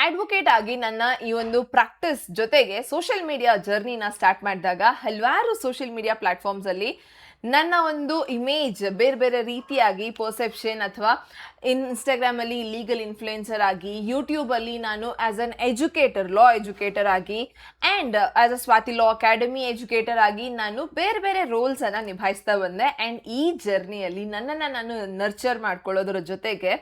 Advocate ಆಗಿ ನನ್ನ ಈ ಒಂದು ಪ್ರಾಕ್ಟೀಸ್ ಜೊತೆಗೆ ಸೋಷಿಯಲ್ ಮೀಡಿಯಾ ಜರ್ನಿನ ಸ್ಟಾರ್ಟ್ ಮಾಡಿದಾಗ ಹಲವಾರು ಸೋಷಿಯಲ್ ಮೀಡಿಯಾ ಪ್ಲಾಟ್ಫಾರ್ಮ್ಸ್ ಅಲ್ಲಿ ನನ್ನ ಒಂದು ಇಮೇಜ್ ಬೇರೆ ಬೇರೆ ರೀತಿಯಾಗಿ ಪರ್ಸೆಪ್ಷನ್ ಅಥವಾ ಇನ್ಸ್ಟಾಗ್ರಾಮ್ ಅಲ್ಲಿ ಲೀಗಲ್ ಇನ್ಫ್ಲುಯೆನ್ಸರ್ ಆಗಿ, ಯೂಟ್ಯೂಬ್ ಅಲ್ಲಿ ನಾನು as an educator, law educator ಆಗಿ and as a Swathi Law Academy educator ಆಗಿ ನಾನು ಬೇರೆ ಬೇರೆ ರೋಲ್ಸ್ ಅನ್ನ ನಿಭಾಯಿಸ್ತಾ ಬಂದೆ. ಅಂಡ್ ಈ ಜರ್ನಿಯಲ್ಲಿ ನನ್ನನ್ನು ನಾನು ನರ್ಚರ್ ಮಾಡ್ಕೊಳ್ಳೋದ್ರ ಜೊತೆಗೆ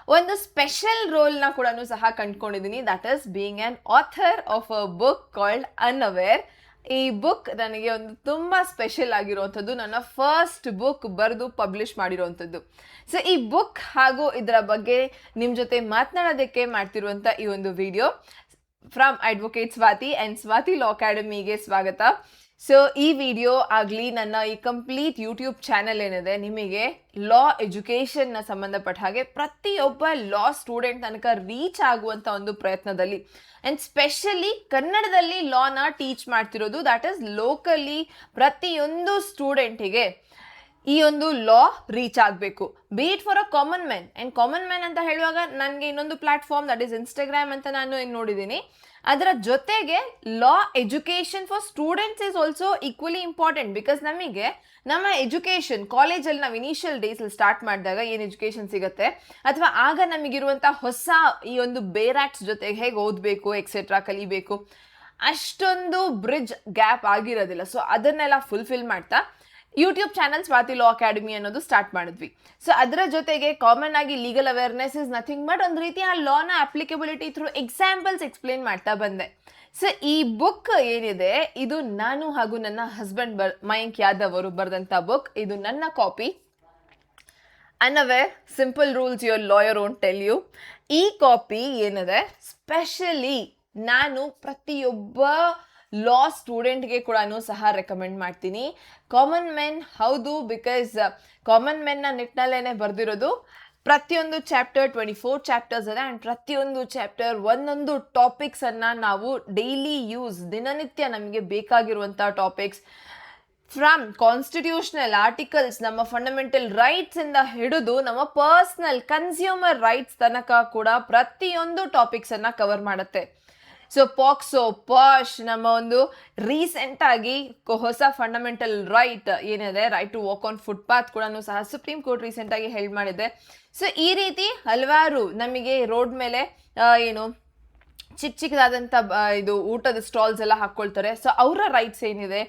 ಒಂದು ಸ್ಪೆಷಲ್ ರೋಲ್ನ ಕೂಡ ಸಹ ಕಂಡುಕೊಂಡಿದ್ದೀನಿ. That is being an author of a book called Unaware. ಈ ಬುಕ್ ನನಗೆ ಒಂದು ತುಂಬ ಸ್ಪೆಷಲ್ ಆಗಿರುವಂಥದ್ದು, ನನ್ನ ಫಸ್ಟ್ ಬುಕ್ ಬರೆದು ಪಬ್ಲಿಷ್ ಮಾಡಿರುವಂಥದ್ದು. ಸೊ ಈ ಬುಕ್ ಹಾಗೂ ಇದರ ಬಗ್ಗೆ ನಿಮ್ಮ ಜೊತೆ ಮಾತನಾಡೋದಕ್ಕೆ ಮಾಡ್ತಿರುವಂಥ ಈ ಒಂದು video from advocate Swathi and Swathi Law ಅಕಾಡೆಮಿಗೆ ಸ್ವಾಗತ. ಸೊ ಈ ವಿಡಿಯೋ ಆಗಲಿ ನನ್ನ ಈ ಕಂಪ್ಲೀಟ್ ಯೂಟ್ಯೂಬ್ ಚಾನೆಲ್ ಏನಿದೆ, ನಿಮಗೆ ಲಾ ಎಜುಕೇಷನ್ನ ಸಂಬಂಧಪಟ್ಟ ಹಾಗೆ ಪ್ರತಿಯೊಬ್ಬ ಲಾ ಸ್ಟೂಡೆಂಟ್ ತನಕ ರೀಚ್ ಆಗುವಂಥ ಒಂದು ಪ್ರಯತ್ನದಲ್ಲಿ ಆ್ಯಂಡ್ ಸ್ಪೆಷಲಿ ಕನ್ನಡದಲ್ಲಿ ಲಾನ ಟೀಚ್ ಮಾಡ್ತಿರೋದು. ದ್ಯಾಟ್ ಈಸ್ ಲೋಕಲಿ ಪ್ರತಿಯೊಂದು ಸ್ಟೂಡೆಂಟಿಗೆ ಈ ಒಂದು ಲಾ ರೀಚ್ ಆಗಬೇಕು, be it for a common man. And common man ಅಂತ ಹೇಳುವಾಗ ನನಗೆ ಇನ್ನೊಂದು ಪ್ಲಾಟ್ಫಾರ್ಮ್ ದಟ್ ಈಸ್ ಇನ್ಸ್ಟಾಗ್ರಾಮ್ ಅಂತ ನಾನು ನೋಡಿದ್ದೀನಿ. ಅದರ ಜೊತೆಗೆ law education for students is also equally important. Because ನಮಗೆ ನಮ್ಮ ಎಜುಕೇಷನ್ ಕಾಲೇಜಲ್ಲಿ ನಾವು ಇನಿಷಿಯಲ್ ಡೇಸಲ್ಲಿ ಸ್ಟಾರ್ಟ್ ಮಾಡಿದಾಗ ಏನು ಎಜುಕೇಷನ್ ಸಿಗುತ್ತೆ, ಅಥವಾ ಆಗ ನಮಗಿರುವಂಥ ಹೊಸ ಈ ಒಂದು ಬೇರಾಕ್ಟ್ಸ್ ಜೊತೆಗೆ ಹೇಗೆ ಓದಬೇಕು ಎಕ್ಸೆಟ್ರಾ ಕಲಿಬೇಕು, ಅಷ್ಟೊಂದು ಬ್ರಿಡ್ಜ್ ಗ್ಯಾಪ್ ಆಗಿರೋದಿಲ್ಲ. ಸೊ ಅದನ್ನೆಲ್ಲ ಫುಲ್ಫಿಲ್ ಮಾಡ್ತಾ YouTube channel Swati Law academy ಅನ್ನೋದು ಸ್ಟಾರ್ಟ್ ಮಾಡಿದ್ವಿ. ಸೊ ಅದರ ಜೊತೆಗೆ ಕಾಮನ್ ಆಗಿ legal awareness is nothing but ಒಂದು ರೀತಿ ಆ ಲಾನ ಅಪ್ಲಿಕಬಿಲಿಟಿ ಥ್ರೂ ಎಕ್ಸಾಂಪಲ್ಸ್ ಎಕ್ಸ್ಪ್ಲೇನ್ ಮಾಡ್ತಾ ಬಂದೆ. ಸೊ ಈ ಬುಕ್ ಏನಿದೆ, ಇದು ನಾನು ಹಾಗೂ ನನ್ನ ಹಸ್ಬೆಂಡ್ ಮಯಾಂಕ್ ಯಾದವ್ ಅವರು ಬರೆದಂಥ ಬುಕ್. ಇದು ನನ್ನ copy, unaware, simple rules your lawyer won't tell you. ಈ ಕಾಪಿ ಏನಿದೆ ಸ್ಪೆಷಲಿ ನಾನು ಪ್ರತಿಯೊಬ್ಬ ಲಾ ಸ್ಟೂಡೆಂಟ್ಗೆ ಕೂಡ ಸಹ ರೆಕಮೆಂಡ್ ಮಾಡ್ತೀನಿ. ಕಾಮನ್ ಮೆನ್ ಹೌದು, ಬಿಕಾಸ್ ಕಾಮನ್ ಮೆನ್ನ ನಿಟ್ಟಿನಲ್ಲೇ ಬರೆದಿರೋದು. ಪ್ರತಿಯೊಂದು ಚಾಪ್ಟರ್ 24 ಚಾಪ್ಟರ್ಸ್ ಇದೆ ಆ್ಯಂಡ್ ಪ್ರತಿಯೊಂದು ಚಾಪ್ಟರ್ ಒಂದೊಂದು ಟಾಪಿಕ್ಸನ್ನು ನಾವು ಡೈಲಿ ಯೂಸ್, ದಿನನಿತ್ಯ ನಮಗೆ ಬೇಕಾಗಿರುವಂಥ ಟಾಪಿಕ್ಸ್, ಫ್ರಮ್ ಕಾನ್ಸ್ಟಿಟ್ಯೂಷನಲ್ ಆರ್ಟಿಕಲ್ಸ್, ನಮ್ಮ ಫಂಡಮೆಂಟಲ್ ರೈಟ್ಸ್ ಇಂದ ಹಿಡಿದು ನಮ್ಮ ಪರ್ಸ್ನಲ್ ಕನ್ಸ್ಯೂಮರ್ ರೈಟ್ಸ್ ತನಕ ಕೂಡ ಪ್ರತಿಯೊಂದು ಟಾಪಿಕ್ಸನ್ನು ಕವರ್ ಮಾಡುತ್ತೆ. ಸೊ ಪಾಕ್ಸೋ, ಪಾಶ್, ನಮ್ಮ ಒಂದು ರೀಸೆಂಟ್ ಆಗಿ ಹೊಸ ಫಂಡಮೆಂಟಲ್ ರೈಟ್ ಏನಿದೆ, right to walk on footpath ಕೂಡ ಸಹ ಸುಪ್ರೀಂ ಕೋರ್ಟ್ ರೀಸೆಂಟ್ ಆಗಿ ಹೆಲ್ಡ್ ಮಾಡಿದೆ. ಸೊ ಈ ರೀತಿ ಹಲವಾರು ನಮಗೆ ರೋಡ್ ಮೇಲೆ ಏನು ಚಿಕ್ಕದಾದಂಥ ಇದು ಊಟದ ಸ್ಟಾಲ್ಸ್ ಎಲ್ಲ ಹಾಕ್ಕೊಳ್ತಾರೆ. ಸೊ ಅವರ ರೈಟ್ಸ್ ಏನಿದೆ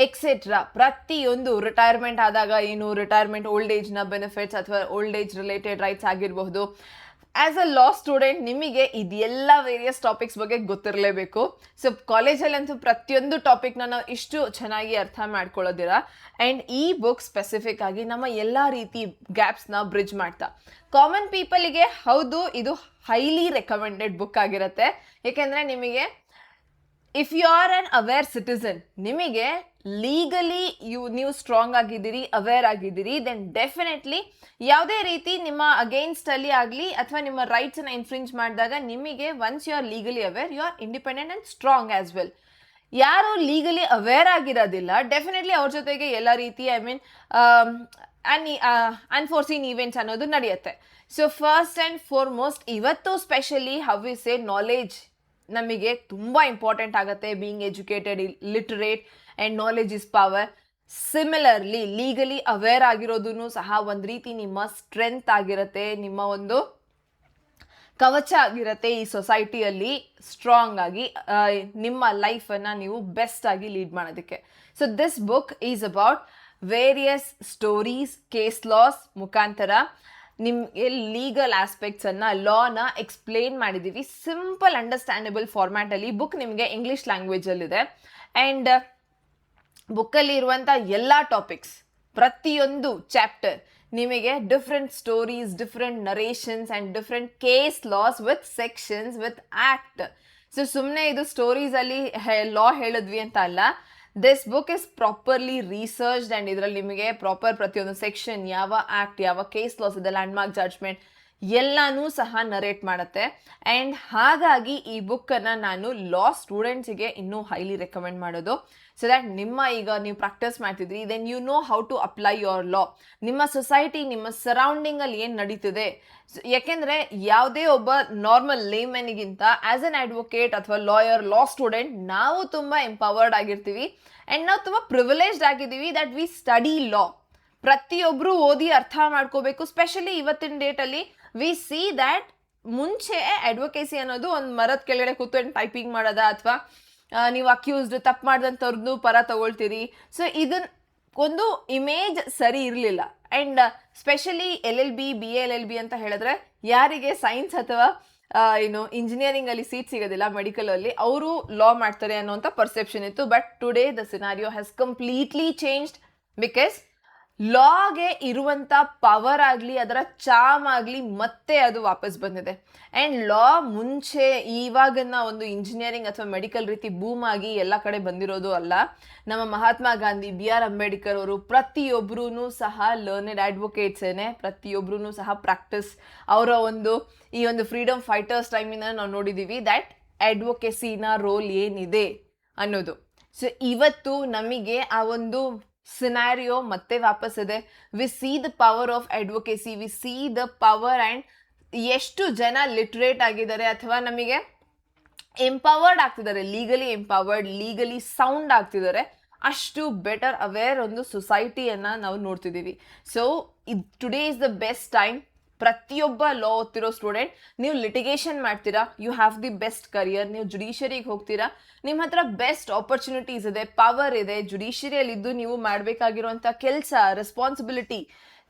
ಎಕ್ಸೆಟ್ರಾ ಪ್ರತಿಯೊಂದು, ರಿಟೈರ್ಮೆಂಟ್ ಆದಾಗ ಏನು ರಿಟೈರ್ಮೆಂಟ್ ಓಲ್ಡ್ ಏಜ್ನ ಬೆನಿಫಿಟ್ಸ್ ಅಥವಾ ಓಲ್ಡ್ ಏಜ್ ರಿಲೇಟೆಡ್ ರೈಟ್ಸ್ ಆಗಿರಬಹುದು. ಆ್ಯಸ್ ಅ ಲಾ ಸ್ಟೂಡೆಂಟ್ ನಿಮಗೆ ಇದೆಲ್ಲ ವೇರಿಯಸ್ ಟಾಪಿಕ್ಸ್ ಬಗ್ಗೆ ಗೊತ್ತಿರಲೇಬೇಕು. ಸೊ ಕಾಲೇಜಲ್ಲಂತೂ ಪ್ರತಿಯೊಂದು ಟಾಪಿಕ್ನ ನಾವು ಇಷ್ಟು ಚೆನ್ನಾಗಿ ಅರ್ಥ ಮಾಡ್ಕೊಳ್ಳೋದಿರ. ಆ್ಯಂಡ್ ಈ ಬುಕ್ ಸ್ಪೆಸಿಫಿಕ್ ಆಗಿ ನಮ್ಮ ಎಲ್ಲ ರೀತಿ ಗ್ಯಾಪ್ಸ್ನ ಬ್ರಿಡ್ಜ್ ಮಾಡ್ತಾ ಕಾಮನ್ ಪೀಪಲಿಗೆ ಹೌದು ಇದು ಹೈಲಿ ರೆಕಮೆಂಡೆಡ್ ಬುಕ್ ಆಗಿರುತ್ತೆ. ಏಕೆಂದರೆ ನಿಮಗೆ if you are an aware citizen, ನಿಮಗೆ ಲೀಗಲಿ ನೀವು ಸ್ಟ್ರಾಂಗ್ ಆಗಿದ್ದೀರಿ, ಅವೇರ್ ಆಗಿದ್ದೀರಿ, ದೆನ್ ಡೆಫಿನೆಟ್ಲಿ ಯಾವುದೇ ರೀತಿ ನಿಮ್ಮ ಅಗೇನ್ಸ್ಟ್ ಅಲ್ಲಿ ಆಗಲಿ ಅಥವಾ ನಿಮ್ಮ ರೈಟ್ಸನ್ನು ಇನ್ಫ್ರಿಂಜ್ ಮಾಡಿದಾಗ ನಿಮಗೆ once you are legally aware, you are independent and strong as well. ಯಾರು ಲೀಗಲಿ ಅವೇರ್ ಆಗಿರೋದಿಲ್ಲ, ಡೆಫಿನೆಟ್ಲಿ ಅವ್ರ ಜೊತೆಗೆ ಎಲ್ಲ ರೀತಿ ಅನ್ಫೋರ್ಸೀನ್ ಈವೆಂಟ್ಸ್ ಅನ್ನೋದು ನಡೆಯುತ್ತೆ. ಸೊ ಫಸ್ಟ್ ಆ್ಯಂಡ್ ಫಾರ್ಮೋಸ್ಟ್ ಇವತ್ತು specially how we say knowledge ನಮಗೆ ತುಂಬ ಇಂಪಾರ್ಟೆಂಟ್ ಆಗುತ್ತೆ. Being educated, literate and knowledge is power. Similarly legally aware ಆಗಿರೋದೂ ಸಹ ಒಂದು ರೀತಿ ನಿಮ್ಮ ಸ್ಟ್ರೆಂತ್ ಆಗಿರುತ್ತೆ, ನಿಮ್ಮ ಒಂದು ಕವಚ ಆಗಿರುತ್ತೆ ಈ ಸೊಸೈಟಿಯಲ್ಲಿ ಸ್ಟ್ರಾಂಗ್ ಆಗಿ ನಿಮ್ಮ ಲೈಫನ್ನು ನೀವು ಬೆಸ್ಟ್ ಆಗಿ ಲೀಡ್ ಮಾಡೋದಕ್ಕೆ. So this book is about various stories, case laws ಮುಖಾಂತರ ನಿಮಗೆ ಲೀಗಲ್ ಆಸ್ಪೆಕ್ಟ್ಸನ್ನು, ಲಾನ ಎಕ್ಸ್ಪ್ಲೇನ್ ಮಾಡಿದ್ದೀವಿ ಸಿಂಪಲ್ ಅಂಡರ್ಸ್ಟ್ಯಾಂಡಬಲ್ ಫಾರ್ಮ್ಯಾಟಲ್ಲಿ. ಬುಕ್ ನಿಮಗೆ ಇಂಗ್ಲೀಷ್ ಲ್ಯಾಂಗ್ವೇಜಲ್ಲಿದೆ ಆ್ಯಂಡ್ ಬುಕ್ಕಲ್ಲಿ ಇರುವಂಥ ಎಲ್ಲ ಟಾಪಿಕ್ಸ್, ಪ್ರತಿಯೊಂದು ಚಾಪ್ಟರ್ ನಿಮಗೆ different stories, different narrations and different case laws with sections with act. So ಸುಮ್ಮನೆ ಇದು ಸ್ಟೋರೀಸಲ್ಲಿ ಲಾ ಹೇಳಿದ್ವಿ ಅಂತ ಅಲ್ಲ, this book is properly researched and ಇದರಲ್ಲಿ ನಿಮಗೆ ಪ್ರಾಪರ್ ಪ್ರತಿಯೊಂದು ಸೆಕ್ಷನ್, ಯಾವ ಆ್ಯಕ್ಟ್, ಯಾವ ಕೇಸ್ ಲಾಸ್ ಇದೆ, ಲ್ಯಾಂಡ್ಮಾರ್ಕ್ ಜಡ್ಜ್ಮೆಂಟ್, ಎಲ್ಲಾನು ಸಹ ನರೇಟ್ ಮಾಡುತ್ತೆ. ಆ್ಯಂಡ್ ಹಾಗಾಗಿ ಈ ಬುಕ್ಕನ್ನು ನಾನು ಲಾ ಸ್ಟೂಡೆಂಟ್ಸಿಗೆ ಇನ್ನೂ ಹೈಲಿ ರೆಕಮೆಂಡ್ ಮಾಡೋದು. ಸೊ ದ್ಯಾಟ್ ಈಗ ನೀವು ಪ್ರಾಕ್ಟೀಸ್ ಮಾಡ್ತಿದ್ರಿ, then you know how to apply your law. ನಿಮ್ಮ ಸೊಸೈಟಿ, ನಿಮ್ಮ ಸರೌಂಡಿಂಗಲ್ಲಿ ಏನು ನಡೀತಿದೆ, ಯಾಕೆಂದರೆ ಯಾವುದೇ ಒಬ್ಬ ನಾರ್ಮಲ್ ಲೇಮನ್ಗಿಂತ ಆ್ಯಸ್ ಅನ್ ಅಡ್ವೊಕೇಟ್ ಅಥವಾ ಲಾಯರ್, ಲಾ ಸ್ಟೂಡೆಂಟ್ ನಾವು ತುಂಬ ಎಂಪವರ್ಡ್ ಆಗಿರ್ತೀವಿ. ಆ್ಯಂಡ್ ನಾವು ತುಂಬ ಪ್ರಿವಿಲೇಜ್ಡ್ ಆಗಿದ್ದೀವಿ ದಟ್ ವಿ ಸ್ಟಡಿ ಲಾ. ಪ್ರತಿಯೊಬ್ಬರು ಓದಿ ಅರ್ಥ ಮಾಡ್ಕೋಬೇಕು. ಸ್ಪೆಷಲಿ ಇವತ್ತಿನ ಡೇಟಲ್ಲಿ ವಿ ಸಿ ದ್ಯಾಟ್ ಮುಂಚೆ ಅಡ್ವೊಕೇಸಿ ಅನ್ನೋದು ಒಂದು ಮರದ ಕೆಳಗಡೆ ಕೂತ್ಕೊಂಡು ಟೈಪಿಂಗ್ ಮಾಡೋದ, ಅಥವಾ ನೀವು ಅಕ್ಯೂಸ್ಡ್ ತಪ್ಪು ಮಾಡಿದಂಥವ್ರದ್ದು ಪರ ತಗೊಳ್ತೀರಿ. ಸೊ ಇದನ್ನ ಒಂದು ಇಮೇಜ್ ಸರಿ ಇರಲಿಲ್ಲ. ಆ್ಯಂಡ್ ಸ್ಪೆಷಲಿ LLB BA-LLB ಅಂತ ಹೇಳಿದ್ರೆ ಯಾರಿಗೆ ಸೈನ್ಸ್ ಅಥವಾ ಇಂಜಿನಿಯರಿಂಗಲ್ಲಿ ಸೀಟ್ ಸಿಗೋದಿಲ್ಲ, ಮೆಡಿಕಲಲ್ಲಿ, ಅವರು ಲಾ ಮಾಡ್ತಾರೆ ಅನ್ನೋಂಥ ಪರ್ಸೆಪ್ಷನ್ ಇತ್ತು. But today the scenario has completely changed. Because ಲಾಗೆ ಇರುವಂಥ ಪವರ್ ಆಗಲಿ, ಅದರ ಚಾಮ್ ಆಗಲಿ, ಮತ್ತೆ ಅದು ವಾಪಸ್ ಬಂದಿದೆ. ಆ್ಯಂಡ್ ಲಾ ಮುಂಚೆ ಇವಾಗಿನ ಒಂದು ಇಂಜಿನಿಯರಿಂಗ್ ಅಥವಾ ಮೆಡಿಕಲ್ ರೀತಿ ಬೂಮ್ ಆಗಿ ಎಲ್ಲ ಕಡೆ ಬಂದಿರೋದು ಅಲ್ಲ. ನಮ್ಮ ಮಹಾತ್ಮ ಗಾಂಧಿ, BR ಅಂಬೇಡ್ಕರ್ ಅವರು ಪ್ರತಿಯೊಬ್ಬರೂ ಸಹ ಲರ್ನೆಡ್ ಅಡ್ವೊಕೇಟ್ಸೇನೆ, ಪ್ರತಿಯೊಬ್ಬರೂ ಸಹ ಪ್ರಾಕ್ಟೀಸ್ ಅವರ ಈ ಒಂದು ಫ್ರೀಡಮ್ ಫೈಟರ್ಸ್ ಟೈಮಿಂದ ನಾವು ನೋಡಿದ್ದೀವಿ ದ್ಯಾಟ್ ಅಡ್ವೊಕೆಸಿನ ರೋಲ್ ಏನಿದೆ ಅನ್ನೋದು. ಸೊ ಇವತ್ತು ನಮಗೆ ಆ ಒಂದು ಸಿನಾರಿಯೋ ಮತ್ತೆ ವಾಪಸ್ ಇದೆ. We see the power of advocacy, we see the power. And ಎಷ್ಟು ಜನ ಲಿಟ್ರೇಟ್ ಆಗಿದ್ದಾರೆ ಅಥವಾ ನಮಗೆ ಎಂಪವರ್ಡ್ ಆಗ್ತಿದ್ದಾರೆ, ಲೀಗಲಿ ಎಂಪವರ್ಡ್, ಲೀಗಲಿ ಸೌಂಡ್ ಆಗ್ತಿದ್ದಾರೆ, ಅಷ್ಟು ಬೆಟರ್ ಅವೇರ್ ಒಂದು ಸೊಸೈಟಿಯನ್ನು ನಾವು ನೋಡ್ತಿದ್ದೀವಿ. So today is the best time. ಪ್ರತಿಯೊಬ್ಬ ಲಾ ಓದ್ತಿರೋ ಸ್ಟೂಡೆಂಟ್, ನೀವು ಲಿಟಿಗೇಷನ್ ಮಾಡ್ತೀರಾ, you have the best career. ನೀವು ಜುಡಿಷಿಯರಿಗೆ ಹೋಗ್ತೀರಾ, ನಿಮ್ಮ ಹತ್ರ ಬೆಸ್ಟ್ ಆಪರ್ಚುನಿಟೀಸ್ ಇದೆ, ಪವರ್ ಇದೆ. ಜುಡಿಷಿಯರಿಯಲ್ಲಿದ್ದು ನೀವು ಮಾಡಬೇಕಾಗಿರುವಂಥ ಕೆಲಸ, ರೆಸ್ಪಾನ್ಸಿಬಿಲಿಟಿ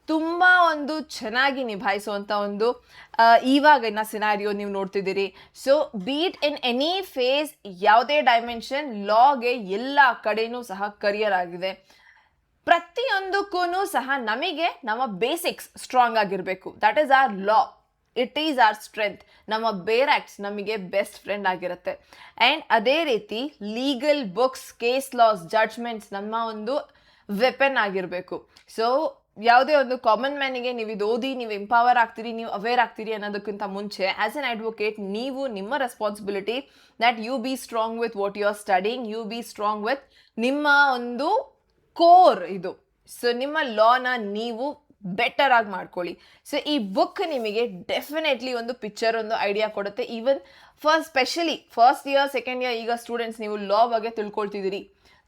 ತುಂಬ ಚೆನ್ನಾಗಿ ನಿಭಾಯಿಸುವಂಥ ಇವಾಗಿನ ಸಿನಾರಿಯೋ ನೀವು ನೋಡ್ತಿದ್ದೀರಿ. So be it in any phase, ಯಾವುದೇ ಡೈಮೆನ್ಷನ್, ಲಾಗೆ ಎಲ್ಲ ಕಡೆನೂ ಸಹ ಕರಿಯರ್ ಆಗಿದೆ. ಪ್ರತಿಯೊಂದಕ್ಕೂ ಸಹ ನಮಗೆ ನಮ್ಮ ಬೇಸಿಕ್ಸ್ ಸ್ಟ್ರಾಂಗ್ ಆಗಿರಬೇಕು. That is our law, it is our strength. ನಮ್ಮ ಬೇರ್ ಆ್ಯಕ್ಟ್ಸ್ ನಮಗೆ ಬೆಸ್ಟ್ ಫ್ರೆಂಡ್ ಆಗಿರುತ್ತೆ. ಆ್ಯಂಡ್ ಅದೇ ರೀತಿ legal books, case laws, judgements ನಮ್ಮ ವೆಪನ್ ಆಗಿರಬೇಕು. ಸೊ ಯಾವುದೇ ಒಂದು ಕಾಮನ್ ಮ್ಯಾನಿಗೆ ನೀವು ಇದು ಓದಿ ನೀವು ಎಂಪವರ್ ಆಗ್ತೀರಿ, ನೀವು ಅವೇರ್ ಆಗ್ತೀರಿ ಅನ್ನೋದಕ್ಕಿಂತ ಮುಂಚೆ ಆ್ಯಸ್ ಎನ್ ಅಡ್ವೊಕೇಟ್ ನೀವು ನಿಮ್ಮ responsibility that you be strong with what you are studying, you be strong with ನಿಮ್ಮ ಕೋರ್ ಇದು. ಸೊ ನಿಮ್ಮ ಲಾನ ನೀವು ಬೆಟರ್ ಆಗಿ ಮಾಡ್ಕೊಳ್ಳಿ. ಸೊ ಈ ಬುಕ್ ನಿಮಗೆ ಡೆಫಿನೆಟ್ಲಿ ಒಂದು ಪಿಕ್ಚರ್, ಒಂದು ಐಡಿಯಾ ಕೊಡುತ್ತೆ. Even specially first year, second year ಈಗ ಸ್ಟೂಡೆಂಟ್ಸ್ ನೀವು ಲಾ ಬಗ್ಗೆ ತಿಳ್ಕೊಳ್ತಿದ್ದೀರಿ,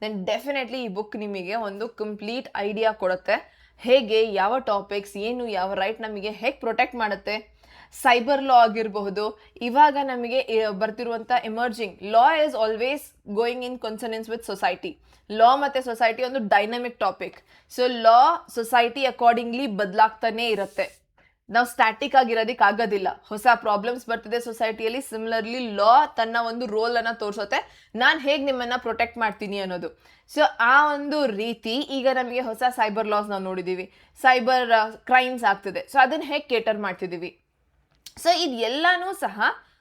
ದೆನ್ ಡೆಫಿನೆಟ್ಲಿ ಈ ಬುಕ್ ನಿಮಗೆ ಒಂದು ಕಂಪ್ಲೀಟ್ ಐಡಿಯಾ ಕೊಡುತ್ತೆ. ಹೇಗೆ, ಯಾವ ಟಾಪಿಕ್ಸ್ ಏನು, ಯಾವ ರೈಟ್ ನಮಗೆ ಹೇಗೆ ಪ್ರೊಟೆಕ್ಟ್ ಮಾಡುತ್ತೆ. ಸೈಬರ್ ಲಾ ಆಗಿರಬಹುದು, ಇವಾಗ ನಮಗೆ ಬರ್ತಿರುವಂಥ emerging law is always going in consonance with society. Law ಮತ್ತು ಸೊಸೈಟಿ ಒಂದು dynamic topic. So law society accordingly ಬದಲಾಗ್ತಾನೆ ಇರುತ್ತೆ. ನಾವು ಸ್ಟ್ಯಾಟಿಕ್ ಆಗಿರೋದಕ್ಕೆ ಆಗೋದಿಲ್ಲ. ಹೊಸ ಪ್ರಾಬ್ಲಮ್ಸ್ ಬರ್ತಿದೆ ಸೊಸೈಟಿಯಲ್ಲಿ. ಸಿಮಿಲರ್ಲಿ ಲಾ ತನ್ನ ಒಂದು ರೋಲನ್ನು ತೋರಿಸುತ್ತೆ, ನಾನು ಹೇಗೆ ನಿಮ್ಮನ್ನು ಪ್ರೊಟೆಕ್ಟ್ ಮಾಡ್ತೀನಿ ಅನ್ನೋದು. ಸೊ ಆ ಒಂದು ರೀತಿ ಈಗ ನಮಗೆ ಹೊಸ ಸೈಬರ್ ಲಾಸ್ ನಾವು ನೋಡಿದ್ದೀವಿ, ಸೈಬರ್ ಕ್ರೈಮ್ಸ್ ಆಗ್ತಿದೆ. ಸೊ ಅದನ್ನು ಹೇಗೆ ಕೇಟರ್ ಮಾಡ್ತಿದ್ದೀವಿ. ಸೊ ಇದೆಲ್ಲನೂ ಸಹ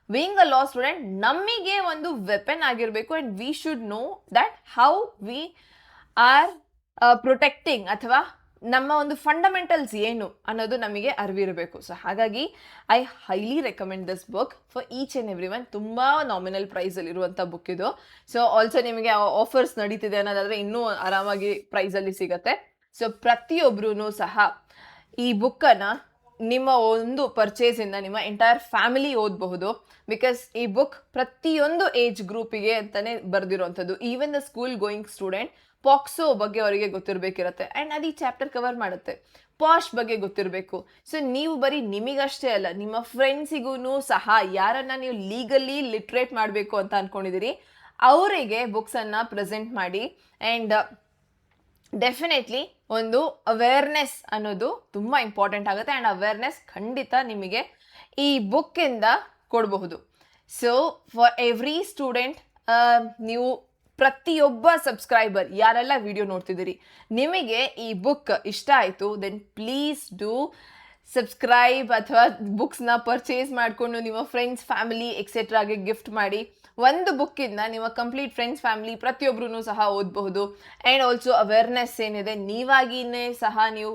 ಬೀಯಿಂಗ್ ಅ ಲಾ ಸ್ಟೂಡೆಂಟ್ ನಮಗೆ ಒಂದು ವೆಪನ್ ಆಗಿರಬೇಕು. And we should know that how we are protecting, ಅಥವಾ ನಮ್ಮ ಒಂದು ಫಂಡಮೆಂಟಲ್ಸ್ ಏನು ಅನ್ನೋದು ನಮಗೆ ಅರಿವಿರಬೇಕು. ಸೊ ಹಾಗಾಗಿ I highly recommend this book for each and every one. ತುಂಬ ನಾಮಿನಲ್ ಪ್ರೈಸಲ್ಲಿರುವಂಥ ಬುಕ್ ಇದು. ಸೊ ಆಲ್ಸೋ ನಿಮಗೆ ಆಫರ್ಸ್ ನಡೀತಿದೆ ಅನ್ನೋದಾದರೆ ಇನ್ನೂ ಆರಾಮಾಗಿ ಪ್ರೈಸಲ್ಲಿ ಸಿಗುತ್ತೆ. ಸೊ ಪ್ರತಿಯೊಬ್ಬರೂ ಸಹ ಈ ಬುಕ್ಕನ್ನು ನಿಮ್ಮ ಒಂದು ಪರ್ಚೇಸಿಂದ ನಿಮ್ಮ ಎಂಟೈರ್ ಫ್ಯಾಮಿಲಿ ಓದಬಹುದು. ಬಿಕಾಸ್ ಈ ಬುಕ್ ಪ್ರತಿಯೊಂದು ಏಜ್ ಗ್ರೂಪಿಗೆ ಅಂತಲೇ ಬರೆದಿರೋವಂಥದ್ದು. Even the school going student POCSO ಬಗ್ಗೆ ಅವರಿಗೆ ಗೊತ್ತಿರಬೇಕಿರುತ್ತೆ. ಆ್ಯಂಡ್ ಅದು ಈ ಚಾಪ್ಟರ್ ಕವರ್ ಮಾಡುತ್ತೆ. ಪಾಶ್ ಬಗ್ಗೆ ಗೊತ್ತಿರಬೇಕು. ಸೊ ನೀವು ಬರೀ ನಿಮಗಷ್ಟೇ ಅಲ್ಲ, ನಿಮ್ಮ ಫ್ರೆಂಡ್ಸಿಗೂ ಸಹ ಯಾರನ್ನು ನೀವು ಲೀಗಲಿ ಲಿಟ್ರೇಟ್ ಮಾಡಬೇಕು ಅಂತ ಅಂದ್ಕೊಂಡಿದ್ದೀರಿ ಅವರಿಗೆ ಬುಕ್ಸನ್ನು ಪ್ರೆಸೆಂಟ್ ಮಾಡಿ. ಆ್ಯಂಡ್ ಡೆಫಿನೆಟ್ಲಿ ಒಂದು ಅವೇರ್ನೆಸ್ ಅನ್ನೋದು ತುಂಬ ಇಂಪಾರ್ಟೆಂಟ್ ಆಗುತ್ತೆ. ಆ್ಯಂಡ್ ಅವೇರ್ನೆಸ್ ಖಂಡಿತ ನಿಮಗೆ ಈ ಬುಕ್ಕಿಂದ ಕೊಡಬಹುದು. ಸೊ ಫಾರ್ ಎವ್ರಿ ಸ್ಟೂಡೆಂಟ್, ನೀವು ಪ್ರತಿಯೊಬ್ಬ ಸಬ್ಸ್ಕ್ರೈಬರ್ ಯಾರೆಲ್ಲ ವಿಡಿಯೋ ನೋಡ್ತಿದ್ದೀರಿ, ನಿಮಗೆ ಈ ಬುಕ್ ಇಷ್ಟ ಆಯಿತು, ದೆನ್ ಪ್ಲೀಸ್ ಡೂ ಸಬ್ಸ್ಕ್ರೈಬ್ ಅಥವಾ ಬುಕ್ಸ್ನ ಪರ್ಚೇಸ್ ಮಾಡಿಕೊಂಡು ನಿಮ್ಮ ಫ್ರೆಂಡ್ಸ್, ಫ್ಯಾಮಿಲಿ ಎಕ್ಸೆಟ್ರಾಗೆ ಗಿಫ್ಟ್ ಮಾಡಿ. ಒಂದು ಬುಕ್ಕಿಂದ ನಿಮ್ಮ ಕಂಪ್ಲೀಟ್ ಫ್ರೆಂಡ್ಸ್, ಫ್ಯಾಮಿಲಿ ಪ್ರತಿಯೊಬ್ಬರೂ ಸಹ ಓದಬಹುದು. ಆ್ಯಂಡ್ ಆಲ್ಸೋ ಅವೇರ್ನೆಸ್ ಏನಿದೆ ನೀವಾಗಿನೇ ಸಹ ನೀವು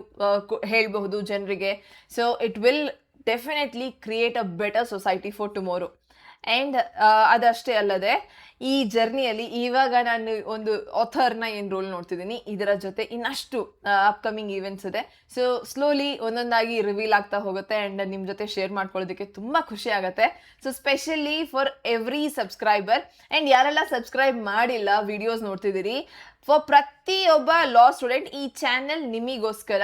ಹೇಳಬಹುದು ಜನರಿಗೆ. So it will definitely create a better society for tomorrow. And ಅದಷ್ಟೇ ಅಲ್ಲದೆ ಈ ಜರ್ನಿಯಲ್ಲಿ ಇವಾಗ ನಾನು ಒಂದು ಆಥರ್ನ ಏನು ರೋಲ್ ನೋಡ್ತಿದ್ದೀನಿ, ಇದರ ಜೊತೆ ಇನ್ನಷ್ಟು ಅಪ್ಕಮಿಂಗ್ ಈವೆಂಟ್ಸ್ ಇದೆ. ಸೊ ಸ್ಲೋಲಿ ಒಂದೊಂದಾಗಿ ರಿವೀಲ್ ಆಗ್ತಾ ಹೋಗುತ್ತೆ ಆ್ಯಂಡ್ ನಿಮ್ಮ ಜೊತೆ ಶೇರ್ ಮಾಡ್ಕೊಳ್ಳೋದಕ್ಕೆ ತುಂಬ ಖುಷಿ ಆಗುತ್ತೆ. So specially for every subscriber and ಯಾರೆಲ್ಲ ಸಬ್ಸ್ಕ್ರೈಬ್ ಮಾಡಿಲ್ಲ ವಿಡಿಯೋಸ್ ನೋಡ್ತಿದ್ದೀರಿ, ಫಾರ್ ಪ್ರತಿಯೊಬ್ಬ ಲಾ ಸ್ಟೂಡೆಂಟ್ ಈ ಚಾನೆಲ್ ನಿಮಗೋಸ್ಕರ.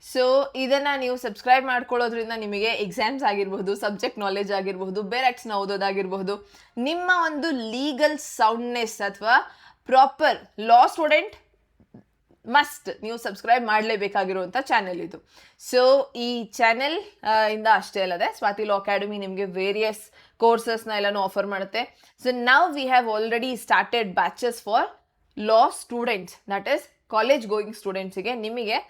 ಸೊ ಇದನ್ನು ನೀವು ಸಬ್ಸ್ಕ್ರೈಬ್ ಮಾಡ್ಕೊಳ್ಳೋದ್ರಿಂದ ನಿಮಗೆ ಎಕ್ಸಾಮ್ಸ್ ಆಗಿರಬಹುದು, ಸಬ್ಜೆಕ್ಟ್ ನಾಲೆಜ್ ಆಗಿರಬಹುದು, ಬೇರೆಕ್ಸ್ನ ಓದೋದಾಗಿರಬಹುದು, ನಿಮ್ಮ ಒಂದು ಲೀಗಲ್ ಸೌಂಡ್ನೆಸ್ ಅಥವಾ ಪ್ರಾಪರ್ ಲಾ ಸ್ಟೂಡೆಂಟ್ ಮಸ್ಟ್ ನೀವು ಸಬ್ಸ್ಕ್ರೈಬ್ ಮಾಡಲೇಬೇಕಾಗಿರುವಂಥ ಚಾನೆಲ್ ಇದು. ಸೊ ಈ ಚಾನೆಲ್ ಇಂದ ಅಷ್ಟೇ ಅಲ್ಲದೆ ಸ್ವಾತಿ ಲಾ ಅಕಾಡೆಮಿ ನಿಮಗೆ ವೇರಿಯಸ್ ಕೋರ್ಸಸ್ನ ಎಲ್ಲನೂ ಆಫರ್ ಮಾಡುತ್ತೆ. So now we have already started batches for law students, that is college going ಸ್ಟೂಡೆಂಟ್ಸಿಗೆ. ನಿಮಗೆ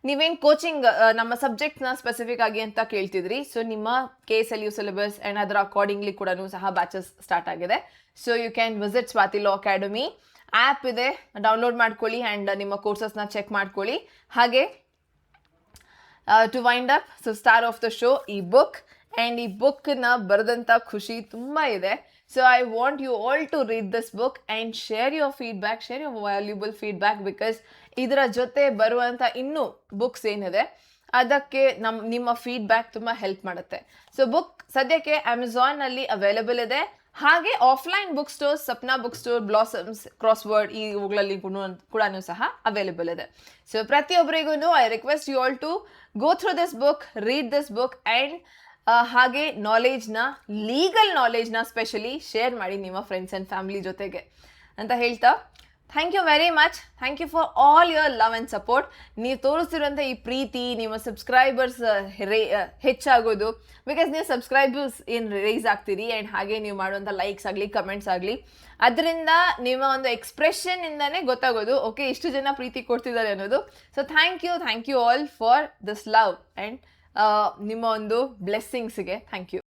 ನೀವೇನು ಕೋಚಿಂಗ್ ನಮ್ಮ ಸಬ್ಜೆಕ್ಟ್ನ ಸ್ಪೆಸಿಫಿಕ್ ಆಗಿ ಅಂತ ಕೇಳ್ತಿದ್ರಿ, ಸೊ ನಿಮ್ಮ KSLU ಸಿಲೆಬಸ್ ಆ್ಯಂಡ್ ಅದರ ಅಕಾರ್ಡಿಂಗ್ಲಿ ಕೂಡ ಸಹ ಬ್ಯಾಚಸ್ ಸ್ಟಾರ್ಟ್ ಆಗಿದೆ. So you can visit Swathi Law Academy. App ಇದೆ, ಡೌನ್ಲೋಡ್ ಮಾಡ್ಕೊಳ್ಳಿ ಆ್ಯಂಡ್ ನಿಮ್ಮ ಕೋರ್ಸಸ್ನ ಚೆಕ್ ಮಾಡ್ಕೊಳ್ಳಿ. ಹಾಗೆ to wind up, so star of the show ಈ ಬುಕ್, ಆ್ಯಂಡ್ ಈ ಬುಕ್ನ ಬರೆದಂಥ ಖುಷಿ ತುಂಬ ಇದೆ. So I want you all to read this book and share your feedback, share your valuable feedback, because ಇದರ ಜೊತೆ ಬರುವಂಥ ಇನ್ನೂ ಬುಕ್ಸ್ ಏನಿದೆ ಅದಕ್ಕೆ ನಿಮ್ಮ ಫೀಡ್ಬ್ಯಾಕ್ ತುಂಬ ಹೆಲ್ಪ್ ಮಾಡುತ್ತೆ. ಸೊ ಬುಕ್ ಸದ್ಯಕ್ಕೆ ಅಮೆಝಾನಲ್ಲಿ ಅವೈಲೇಬಲ್ ಇದೆ. ಹಾಗೆ offline book stores, Sapna book store, Blossoms, Crossword ಇವುಗಳಲ್ಲಿ ಕೂಡ ಸಹ ಅವೈಲೇಬಲ್ ಇದೆ. ಸೊ ಪ್ರತಿಯೊಬ್ಬರಿಗೂ I request you all to go through this book, read this book and ಹಾಗೆ ನಾಲೆಜ್ನ, ಲೀಗಲ್ ನಾಲೆಜ್ನ ಸ್ಪೆಷಲಿ ಶೇರ್ ಮಾಡಿ ನಿಮ್ಮ ಫ್ರೆಂಡ್ಸ್ ಆ್ಯಂಡ್ ಫ್ಯಾಮಿಲಿ ಜೊತೆಗೆ ಅಂತ ಹೇಳ್ತಾ, thank you very much. Thank you for all your love and support. ನೀವು ತೋರಿಸ್ತಿರುವಂಥ ಈ ಪ್ರೀತಿ, ನಿಮ್ಮ ಸಬ್ಸ್ಕ್ರೈಬರ್ಸ್ ಹೆಚ್ಚಾಗೋದು, ಬಿಕಾಸ್ ನೀವು ಸಬ್ಸ್ಕ್ರೈಬರ್ಸ್ ಏನು ರೇಸ್ ಆಗ್ತೀರಿ ಆ್ಯಂಡ್ ಹಾಗೆ ನೀವು ಮಾಡುವಂಥ ಲೈಕ್ಸ್ ಆಗಲಿ, ಕಮೆಂಟ್ಸ್ ಆಗಲಿ, ಅದರಿಂದ ನಿಮ್ಮ ಒಂದು ಎಕ್ಸ್ಪ್ರೆಷನ್ನಿಂದನೇ ಗೊತ್ತಾಗೋದು ಓಕೆ ಇಷ್ಟು ಜನ ಪ್ರೀತಿ ಕೊಡ್ತಿದ್ದಾರೆ ಅನ್ನೋದು. So thank you all for this love and ನಿಮ್ಮ ಒಂದು ಬ್ಲೆಸ್ಸಿಂಗ್ಸ್ಗೆ ಥ್ಯಾಂಕ್ ಯು.